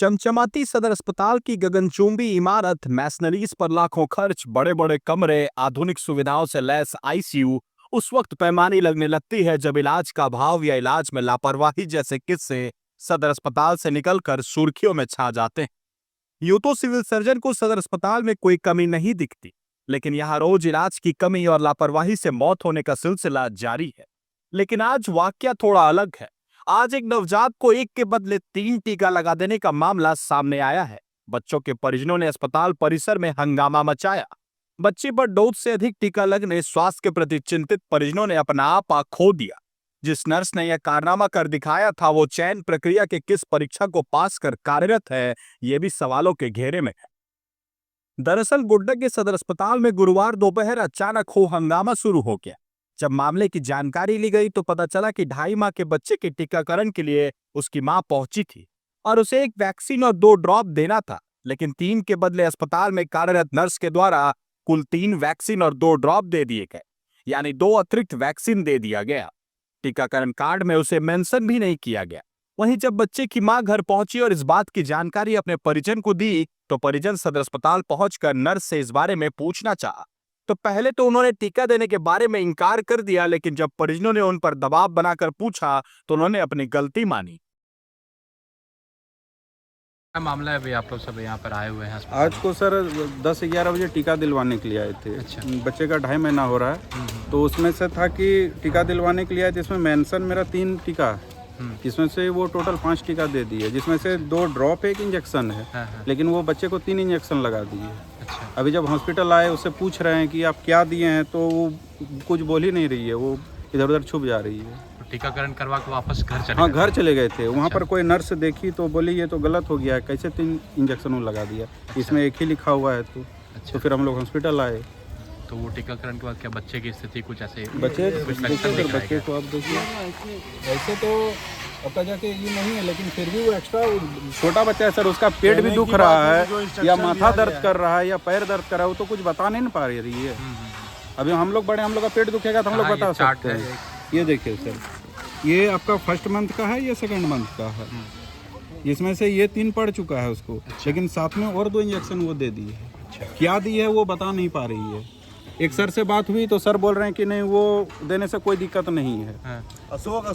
चमचमाती सदर अस्पताल की गगनचुंबी इमारत, मैसनरीज पर लाखों खर्च, बड़े बड़े कमरे, आधुनिक सुविधाओं से लैस आईसीयू उस वक्त पैमानी लगने लगती है जब इलाज का अभाव या इलाज में लापरवाही जैसे किस्से सदर अस्पताल से निकलकर सुर्खियों में छा जाते हैं। यूं तो सिविल सर्जन को सदर अस्पताल में कोई कमी नहीं दिखती, लेकिन यहाँ रोज इलाज की कमी और लापरवाही से मौत होने का सिलसिला जारी है। लेकिन आज वाकया थोड़ा अलग है। आज एक नवजात को एक के बदले 3 टीका लगा देने का मामला सामने आया है। बच्चों के परिजनों ने अस्पताल परिसर में हंगामा मचाया। बच्चे पर डोज से अधिक टीका लगने स्वास्थ्य के प्रति चिंतित परिजनों ने अपना आपा खो दिया। जिस नर्स ने यह कारनामा कर दिखाया था, वो चयन प्रक्रिया के किस परीक्षा को पास कर कार्यरत है, ये भी सवालों के घेरे में है। दरअसल गोड्डा के सदर अस्पताल में गुरुवार दोपहर अचानक हो हंगामा शुरू हो गया। जब मामले की जानकारी ली गई तो पता चला कि 2.5 माह के बच्चे के टीकाकरण के लिए उसकी मां पहुंची थी और उसे एक वैक्सीन और 2 ड्रॉप देना था, लेकिन 3 के बदले अस्पताल में कार्यरत नर्स के द्वारा कुल 3 वैक्सीन और 2 ड्रॉप दे दिए गए, यानी 2 अतिरिक्त वैक्सीन दे दिया गया। टीकाकरण कार्ड में उसे मेंशन भी नहीं किया गया। वहीं जब बच्चे की मां घर पहुंची और इस बात की जानकारी अपने परिजन को दी तो परिजन सदर अस्पताल पहुंचकर नर्स से इस बारे में पूछना चाहा। तो पहले तो उन्होंने टीका देने के बारे में इनकार कर दिया, लेकिन जब परिजनों ने उन पर दबाव बनाकर पूछा तो उन्होंने अपनी गलती मानी। क्या मामला है? अभी आप लोग सब यहाँ पर आए हुए हैं अस्पताल? आज को सर 10-11 बजे टीका दिलवाने के लिए आए थे। अच्छा। बच्चे का 2.5 महीना हो रहा है, तो उसमें से था कि टीका दिलवाने के लिए आए, जिसमें मेंशन मेरा 3 टीका है, जिसमें से वो टोटल 5 टीका दे दिए, जिसमें से 2 ड्रॉप 1 इंजेक्शन है। हाँ। लेकिन वो बच्चे को 3 इंजेक्शन लगा दिए। अच्छा। अभी जब हॉस्पिटल आए उससे पूछ रहे हैं कि आप क्या दिए हैं, तो वो कुछ बोल ही नहीं रही है, वो इधर उधर छुप जा रही है। तो टीकाकरण करवा के वापस घर चले? हाँ, घर चले गए थे। वहाँ पर कोई नर्स देखी तो बोली ये तो गलत हो गया है, कैसे 3 इंजेक्शन लगा दिया। अच्छा। इसमें 1 ही लिखा हुआ है। तो अच्छा। तो फिर हम लोग हॉस्पिटल आए। तो वो टीकाकरण के बाद क्या बच्चे की स्थिति कुछ ऐसे? बच्चे बच्चे को आप देखिए, ऐसे तो अब जाके ये नहीं है, लेकिन फिर भी वो एक्स्ट्रा छोटा बच्चा है सर, उसका पेट भी दुख रहा है या माथा दर्द कर रहा है या पैर दर्द कर रहा है, वो तो कुछ बता नहीं पा रही है। अभी हम लोग बड़े, हम लोग का पेट दुखेगा तो हम लोग बता सकते हैं। ये देखिए सर, ये आपका 1st मंथ का है, ये 2nd मंथ का है। इसमें से ये 3 पड़ चुका है उसको। अच्छा। लेकिन साथ में और 2 इंजेक्शन वो दे दिए है। अच्छा। क्या दी है वो बता नहीं पा रही है। एक सर से बात हुई तो सर बोल रहे हैं कि नहीं, वो देने से कोई दिक्कत नहीं है। हाँ। अशोक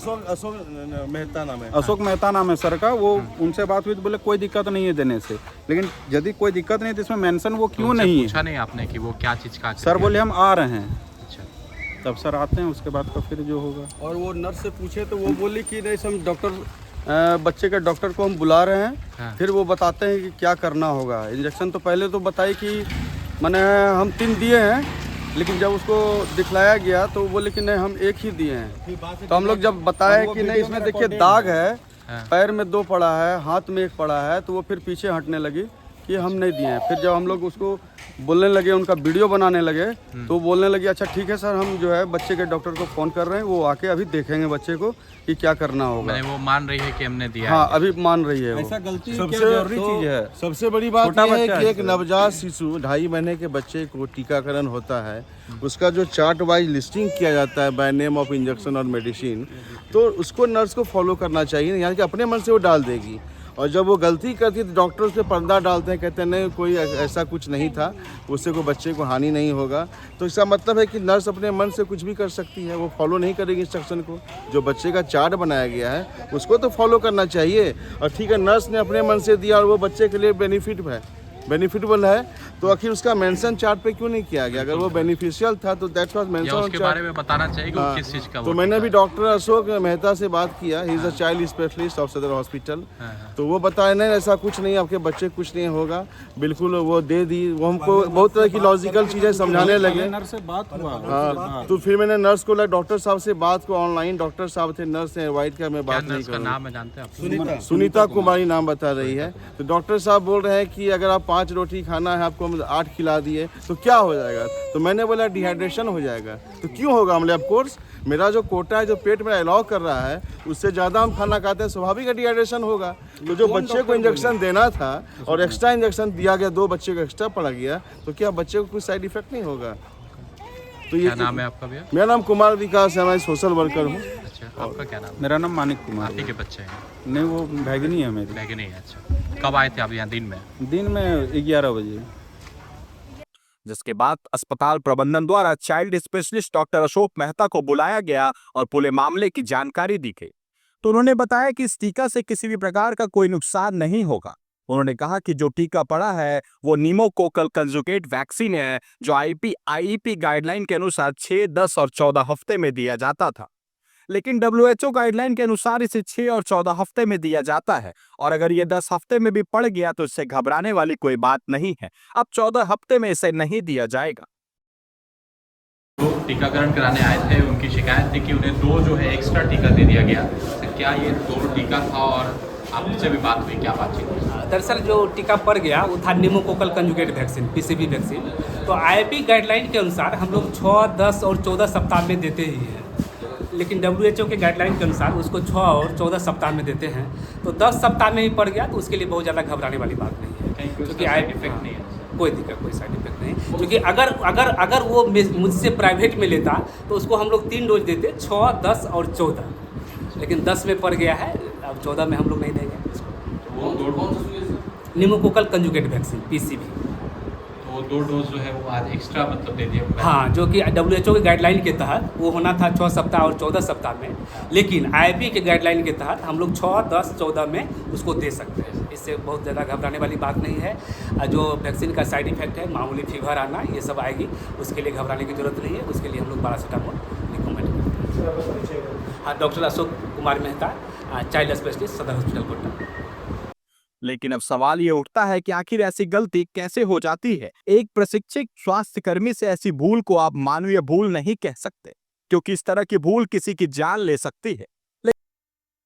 मेहता नाम है। अशोक मेहता नाम है सर का। वो उनसे बात हुई तो बोले कोई दिक्कत नहीं है देने से, लेकिन यदि कोई दिक्कत नहीं है तो इसमें मेंशन वो क्यों नहीं है? पूछा नहीं आपने कि वो क्या चीज़ का? सर बोले हम आ रहे हैं। अच्छा। तब सर आते हैं, उसके बाद तो फिर जो होगा। और वो नर्स से पूछे तो वो बोली कि नहीं, हम डॉक्टर बच्चे के डॉक्टर को हम बुला रहे हैं। हाँ। फिर वो बताते हैं कि क्या करना होगा। इंजेक्शन तो पहले तो बताई कि मैंने हम 3 दिए हैं, लेकिन जब उसको दिखलाया गया तो वो बोले कि नहीं हम 1 ही दिए हैं। तो हम लोग जब बताया कि नहीं इसमें देखिए दाग है, पैर में 2 पड़ा है, हाथ में 1 पड़ा है, तो वो फिर पीछे हटने लगी कि हम नहीं दिए हैं। फिर जब हम लोग उसको बोलने लगे, उनका वीडियो बनाने लगे, तो बोलने लगे अच्छा ठीक है सर, हम जो है बच्चे के डॉक्टर को फ़ोन कर रहे हैं, वो आके अभी देखेंगे बच्चे को कि क्या करना होगा। वो मान रही है कि हमने दिया? हाँ, अभी मान रही है। ऐसा गलती सबसे जरूरी चीज़ है। सबसे बड़ी बात यह है कि एक नवजात शिशु 2.5 महीने के बच्चे को टीकाकरण होता है, उसका जो चार्ट वाइज लिस्टिंग किया जाता है बाय नेम ऑफ इंजेक्शन और मेडिसिन, तो उसको नर्स को फॉलो करना चाहिए, यानी कि अपने मन से वो डाल देगी। और जब वो गलती करती है तो डॉक्टर उस पर पर्दा डालते हैं, कहते हैं नहीं कोई ऐसा कुछ नहीं था, उससे कोई बच्चे को हानि नहीं होगा। तो इसका मतलब है कि नर्स अपने मन से कुछ भी कर सकती है, वो फॉलो नहीं करेगी इंस्ट्रक्शन को। जो बच्चे का चार्ट बनाया गया है उसको तो फॉलो करना चाहिए। और ठीक है, नर्स ने अपने मन से दिया और वो बच्चे के लिए बेनिफिटेबल है, तो आखिर उसका मेंशन चार्ट पे क्यों नहीं किया गया? अगर वो बेनिफिशियल था तो that's was mention on chart. उसके बारे में बताना चाहिए कि किस चीज का। तो मैंने भी डॉक्टर अशोक मेहता से बात किया, he is a child specialist of सदर हॉस्पिटल। तो वो बताए नहीं ऐसा कुछ नहीं, आपके बच्चे कुछ नहीं होगा, बिल्कुल वो दे दी। वो हमको बहुत तरह की लॉजिकल चीज़ें समझाने लगे। नर्स से बात हुआ। हाँ, तो फिर मैंने नर्स को डॉक्टर साहब से बात को, ऑनलाइन डॉक्टर साहब थे, नर्स ने अवॉइड किया, मैं बात नहीं करूँ। नाम है जानते हैं? सुनीता कुमारी नाम बता रही है। तो डॉक्टर साहब बोल रहे हैं कि अगर आप 5 रोटी खाना है आपको, हम 8 खिला दिए तो क्या हो जाएगा? तो मैंने बोला डिहाइड्रेशन हो जाएगा। तो क्यों होगा? हमने ऑफ कोर्स मेरा जो कोटा है, जो पेट में अलाउ कर रहा है, उससे ज़्यादा हम खाना खाते हैं, स्वाभाविक डिहाइड्रेशन होगा। तो जो बच्चे को इंजेक्शन देना था और एक्स्ट्रा इंजेक्शन दिया गया, 2 बच्चे को एक्स्ट्रा पड़ गया, तो क्या बच्चे को कुछ साइड इफेक्ट नहीं होगा? तो ये क्या नाम है आपका भैया? मेरा नाम कुमार विकास है, मैं सोशल वर्कर हूँ। अच्छा, आपका क्या नाम है? मेरा नाम मानिक कुमार आप ही है। के बच्चे हैं? नहीं, वो भैगनी है मेरी। बैग नहीं है, अच्छा। कब आए थे आप यहाँ दिन में? दिन में 11 बजे। जिसके बाद अस्पताल प्रबंधन द्वारा child specialist doctor Ashok Mehta को बुलाया गया और पूरे मामले की जानकारी दी गई। तो उन्होंने बताया कि इस टीका से किसी भी प्रकार का कोई नुकसान नहीं होगा। उन्होंने कहा कि जो टीका पड़ा है वो नीमोकोकल कंजुगेट वैक्सीन है, जो आईईपी गाइडलाइन के अनुसार 6, 10 और 14 हफ्ते में दिया जाता था। लेकिन डब्ल्यूएचओ गाइडलाइन के अनुसार इसे 6 और 14 हफ्ते में दिया जाता है, और अगर ये 10 हफ्ते में भी पड़ गया तो इससे घबराने वाली कोई बात नहीं है। अब 14 हफ्ते में इसे नहीं दिया जाएगा। जो टीकाकरण कराने आए थे उनकी शिकायत थी कि उन्हें 2 जो है एक्स्ट्रा टीका दे दिया गया। तो क्या ये 2 टीका था और आपसे भी बात हुई, क्या बातचीत हुई? दरअसल जो टीका पड़ गया वो था pneumococcal conjugate vaccine, PCV vaccine. तो आईपी गाइडलाइन के अनुसार हम लोग 6, 10 और 14 सप्ताह में देते ही हैं, लेकिन डब्ल्यूएचओ के गाइडलाइन के अनुसार उसको 6 और 14 सप्ताह में देते हैं। तो 10 सप्ताह में ही पड़ गया तो उसके लिए बहुत ज़्यादा घबराने वाली बात नहीं है, कहीं कोई क्योंकि साइड इफेक्ट नहीं है। कोई दिक्कत, कोई साइड इफेक्ट नहीं। क्योंकि अगर वो मुझसे प्राइवेट में लेता तो उसको हम लोग 3 डोज देते, 6, 10 और 14, लेकिन 10 में पड़ गया है, अब 14 में हम लोग नहीं देंगे। वो 2 निमोकोकल कंजुगेट वैक्सीन, पीसीवी। तो वो 2 डोज जो है वो आज एक्स्ट्रा मतलब दे दिया? हाँ, जो कि डब्ल्यूएचओ के गाइडलाइन के तहत वो होना था 6 सप्ताह और 14 सप्ताह में, लेकिन आईपी के गाइडलाइन के तहत हम लोग 6, 10, 14 में उसको दे सकते हैं। इससे बहुत ज़्यादा घबराने वाली बात नहीं है। जो वैक्सीन का साइड इफेक्ट है, मामूली फीवर आना, ये सब आएगी, उसके लिए घबराने की जरूरत नहीं है। उसके लिए हम लोग पैरासीटामोल रिकमेंड करते हैं। हाँ, doctor Ashok Kumar Mehta, child specialist, सदर हॉस्पिटल कोटा। लेकिन अब सवाल ये उठता है कि आखिर ऐसी गलती कैसे हो जाती है। एक प्रशिक्षित स्वास्थ्य कर्मी से ऐसी भूल को आप मानवीय भूल नहीं कह सकते, क्योंकि इस तरह की भूल किसी की जान ले सकती है।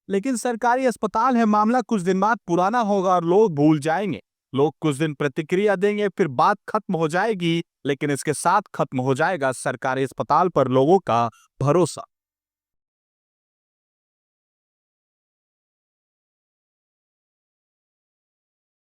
लेकिन सरकारी अस्पताल है, मामला कुछ दिन बाद पुराना होगा और लोग भूल जाएंगे। लोग कुछ दिन प्रतिक्रिया देंगे, फिर बात खत्म हो जाएगी, लेकिन इसके साथ खत्म हो जाएगा सरकारी अस्पताल पर लोगों का भरोसा।